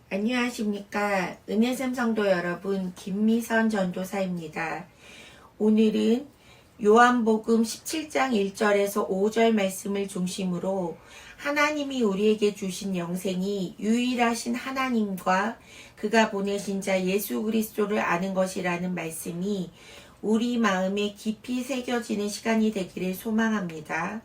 안녕하십니까. 은혜샘 성도 여러분, 김미선 전도사입니다. 오늘은 요한복음 17장 1절에서 5절 말씀을 중심으로 하나님이 우리에게 주신 영생이 유일하신 하나님과 그가 보내신 자 예수 그리스도를 아는 것이라는 말씀이 우리 마음에 깊이 새겨지는 시간이 되기를 소망합니다.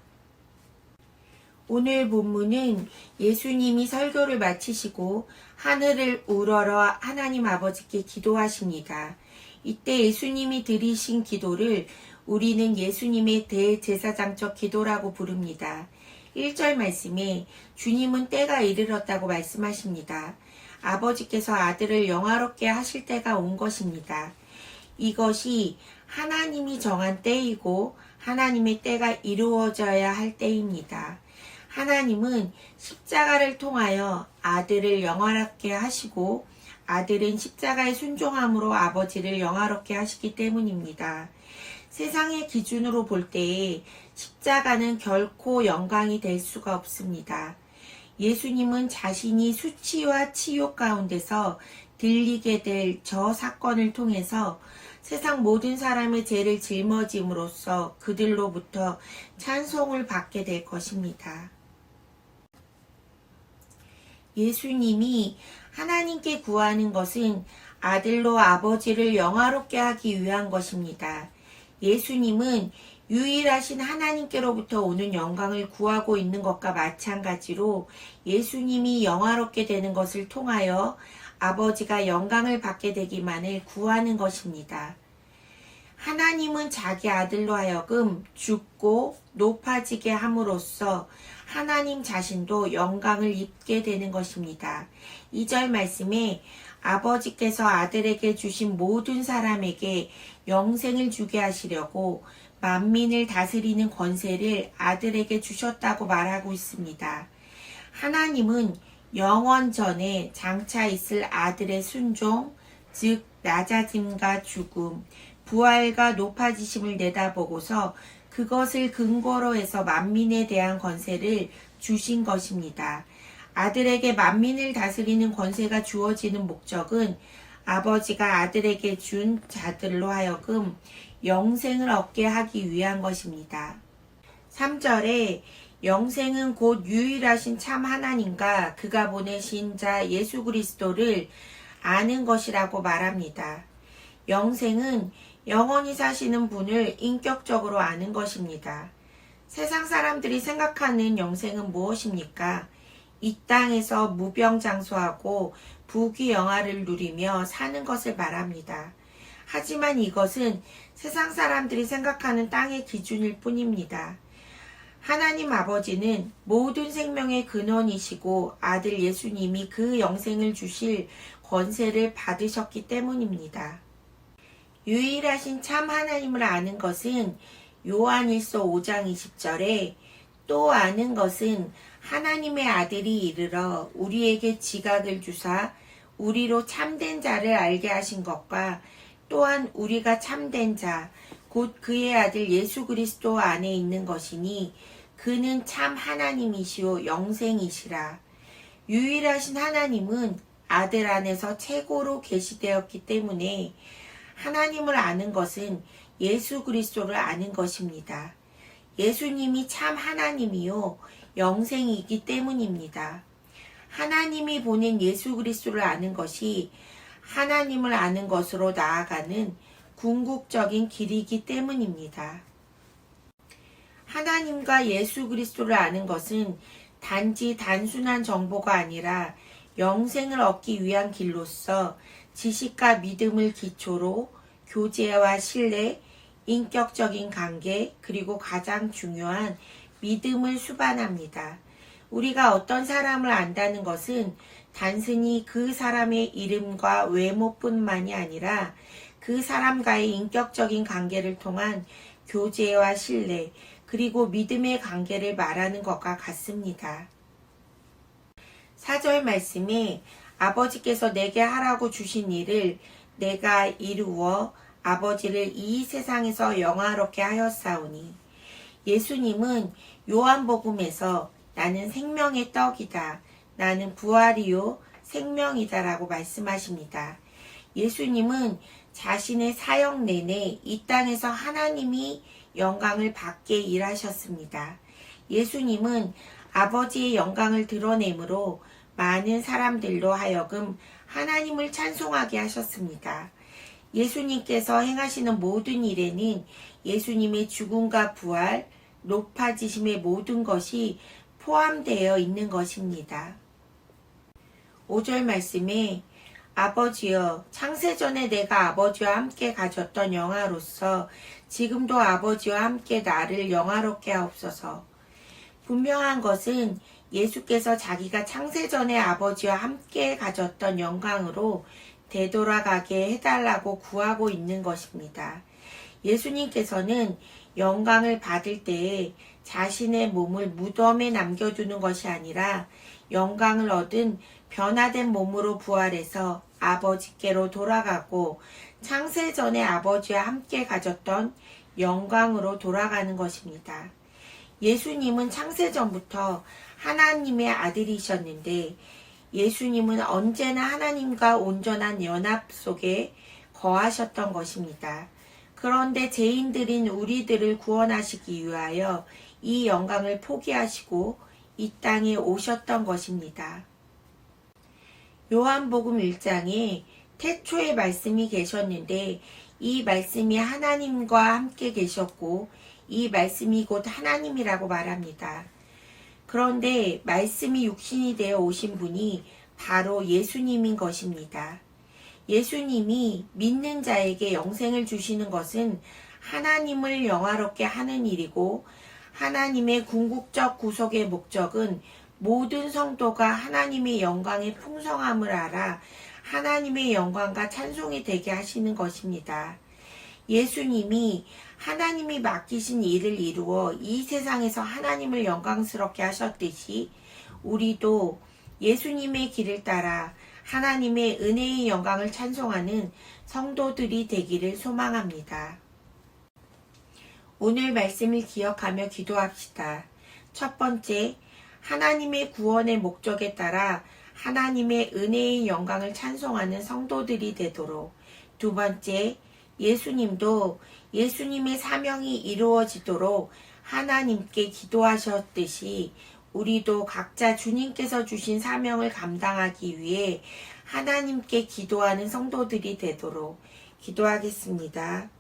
오늘 본문은 예수님이 설교를 마치시고 하늘을 우러러 하나님 아버지께 기도하십니다. 이때 예수님이 드리신 기도를 우리는 예수님의 대제사장적 기도라고 부릅니다. 1절 말씀에 주님은 때가 이르렀다고 말씀하십니다. 아버지께서 아들을 영화롭게 하실 때가 온 것입니다. 이것이 하나님이 정한 때이고 하나님의 때가 이루어져야 할 때입니다. 하나님은 십자가를 통하여 아들을 영화롭게 하시고 아들은 십자가의 순종함으로 아버지를 영화롭게 하시기 때문입니다. 세상의 기준으로 볼 때에 십자가는 결코 영광이 될 수가 없습니다. 예수님은 자신이 수치와 치욕 가운데서 들리게 될 저 사건을 통해서 세상 모든 사람의 죄를 짊어짐으로써 그들로부터 찬송을 받게 될 것입니다. 예수님이 하나님께 구하는 것은 아들로 아버지를 영화롭게 하기 위한 것입니다. 예수님은 유일하신 하나님께로부터 오는 영광을 구하고 있는 것과 마찬가지로 예수님이 영화롭게 되는 것을 통하여 아버지가 영광을 받게 되기만을 구하는 것입니다. 하나님은 자기 아들로 하여금 죽고 높아지게 함으로써 하나님 자신도 영광을 입게 되는 것입니다. 2절 말씀에 아버지께서 아들에게 주신 모든 사람에게 영생을 주게 하시려고 만민을 다스리는 권세를 아들에게 주셨다고 말하고 있습니다. 하나님은 영원 전에 장차 있을 아들의 순종, 즉 낮아짐과 죽음, 부활과 높아지심을 내다보고서 그것을 근거로 해서 만민에 대한 권세를 주신 것입니다. 아들에게 만민을 다스리는 권세가 주어지는 목적은 아버지가 아들에게 준 자들로 하여금 영생을 얻게 하기 위한 것입니다. 3절에 영생은 곧 유일하신 참 하나님과 그가 보내신 자 예수 그리스도를 아는 것이라고 말합니다. 영생은 영원히 사시는 분을 인격적으로 아는 것입니다. 세상 사람들이 생각하는 영생은 무엇입니까? 이 땅에서 무병장수하고 부귀영화를 누리며 사는 것을 말합니다. 하지만 이것은 세상 사람들이 생각하는 땅의 기준일 뿐입니다. 하나님 아버지는 모든 생명의 근원이시고 아들 예수님이 그 영생을 주실 권세를 받으셨기 때문입니다. 유일하신 참 하나님을 아는 것은 요한일서 5장 20절에 또 아는 것은 하나님의 아들이 이르러 우리에게 지각을 주사 우리로 참된 자를 알게 하신 것과 또한 우리가 참된 자, 곧 그의 아들 예수 그리스도 안에 있는 것이니 그는 참 하나님이시오 영생이시라. 유일하신 하나님은 아들 안에서 최고로 계시되었기 때문에 하나님을 아는 것은 예수 그리스도를 아는 것입니다. 예수님이 참 하나님이요 영생이기 때문입니다. 하나님이 보낸 예수 그리스도를 아는 것이 하나님을 아는 것으로 나아가는 궁극적인 길이기 때문입니다. 하나님과 예수 그리스도를 아는 것은 단지 단순한 정보가 아니라 영생을 얻기 위한 길로서 지식과 믿음을 기초로 교제와 신뢰, 인격적인 관계, 그리고 가장 중요한 믿음을 수반합니다. 우리가 어떤 사람을 안다는 것은 단순히 그 사람의 이름과 외모뿐만이 아니라 그 사람과의 인격적인 관계를 통한 교제와 신뢰, 그리고 믿음의 관계를 말하는 것과 같습니다. 4절 말씀에 아버지께서 내게 하라고 주신 일을 내가 이루어 아버지를 이 세상에서 영화롭게 하였사오니 예수님은 요한복음에서 나는 생명의 떡이다. 나는 부활이요 생명이다라고 말씀하십니다. 예수님은 자신의 사역 내내 이 땅에서 하나님이 영광을 받게 일하셨습니다. 예수님은 아버지의 영광을 드러내므로 많은 사람들로 하여금 하나님을 찬송하게 하셨습니다. 예수님께서 행하시는 모든 일에는 예수님의 죽음과 부활, 높아지심의 모든 것이 포함되어 있는 것입니다. 5절 말씀에 아버지여 창세전에 내가 아버지와 함께 가졌던 영화로서 지금도 아버지와 함께 나를 영화롭게 하옵소서. 분명한 것은 예수께서 자기가 창세전에 아버지와 함께 가졌던 영광으로 되돌아가게 해달라고 구하고 있는 것입니다. 예수님께서는 영광을 받을 때에 자신의 몸을 무덤에 남겨두는 것이 아니라 영광을 얻은 변화된 몸으로 부활해서 아버지께로 돌아가고 창세전에 아버지와 함께 가졌던 영광으로 돌아가는 것입니다. 예수님은 창세전부터 하나님의 아들이셨는데 예수님은 언제나 하나님과 온전한 연합 속에 거하셨던 것입니다. 그런데 죄인들인 우리들을 구원하시기 위하여 이 영광을 포기하시고 이 땅에 오셨던 것입니다. 요한복음 1장에 태초에 말씀이 계셨는데 이 말씀이 하나님과 함께 계셨고 이 말씀이 곧 하나님이라고 말합니다. 그런데 말씀이 육신이 되어 오신 분이 바로 예수님인 것입니다. 예수님이 믿는 자에게 영생을 주시는 것은 하나님을 영화롭게 하는 일이고 하나님의 궁극적 구속의 목적은 모든 성도가 하나님의 영광의 풍성함을 알아 하나님의 영광과 찬송이 되게 하시는 것입니다. 예수님이 하나님이 맡기신 일을 이루어 이 세상에서 하나님을 영광스럽게 하셨듯이 우리도 예수님의 길을 따라 하나님의 은혜의 영광을 찬송하는 성도들이 되기를 소망합니다. 오늘 말씀을 기억하며 기도합시다. 첫 번째, 하나님의 구원의 목적에 따라 하나님의 은혜의 영광을 찬송하는 성도들이 되도록. 두 번째, 예수님도 예수님의 사명이 이루어지도록 하나님께 기도하셨듯이 우리도 각자 주님께서 주신 사명을 감당하기 위해 하나님께 기도하는 성도들이 되도록 기도하겠습니다.